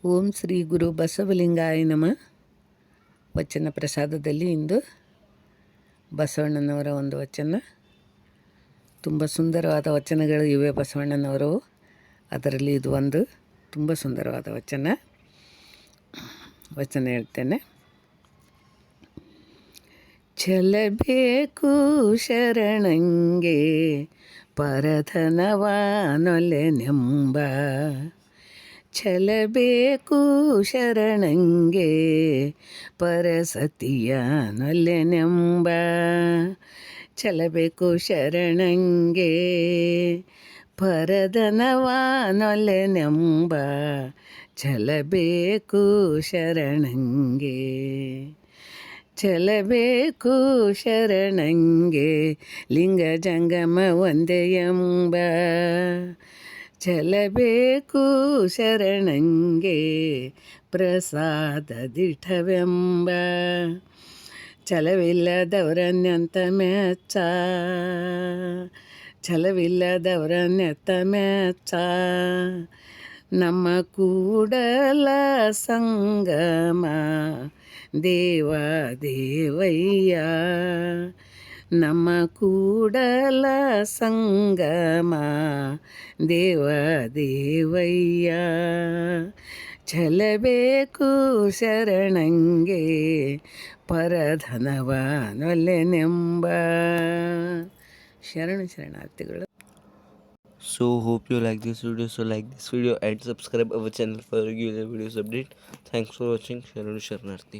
ಓಂ ಶ್ರೀ ಗುರು ಬಸವಲಿಂಗಾಯ ನಮಃ. ವಚನ ಪ್ರಸಾದದಲ್ಲಿ ಇಂದು ಬಸವಣ್ಣನವರ ಒಂದು ವಚನ. ತುಂಬ ಸುಂದರವಾದ ವಚನಗಳು ಇವೆ ಬಸವಣ್ಣನವರು. ಅದರಲ್ಲಿ ಇದು ಒಂದು ತುಂಬ ಸುಂದರವಾದ ವಚನ ಹೇಳ್ತೇನೆ. ಚಲಬೇಕು ಶರಣಂಗೆ ಪರಧನವಾನೊಲೆನೆಂಬ, ಛಲಬೇಕು ಶರಣಂಗೆ ಪರಸತಿಯ ನೊಲೆನೆಂಬ. ಛಲಬೇಕು ಶರಣಂಗೆ ಪರಧನವಾನೊಲೆನೆಂಬ, ಛಲಬೇಕು ಶರಣಂಗೆ. ಛಲಬೇಕು ಶರಣಂಗೆ ಲಿಂಗ ಜಂಗಮ ಒಂದೇ ಎಂಬ, ಛಲಬೇಕು ಶರಣಂಗೆ ಪ್ರಸಾದ ದಿಠವೆಂಬ. ಛಲವಿಲ್ಲದವರನ್ನೆಂತ ಮೆಚ್ಚ, ಛಲವಿಲ್ಲದವರನ್ನೆತ್ತ ಮೆಚ್ಚ. ನಮ್ಮ ಕೂಡಲ ಸಂಗಮ ದೇವ ದೇವಯ್ಯ, ನಮ್ಮ ಕೂಡಲ ಸಂಗಮ ದೇವ ದೇವಯ್ಯ. ಛಲಬೇಕು ಶರಣಂಗೆ ಪರಧನವಾನೊಲೆನೆಂಬ. ಶರಣಾರ್ಥಿಗಳು. So hope you like this video. So like this video and subscribe our channel for regular videos update. Thanks for watching. Sharanarthi.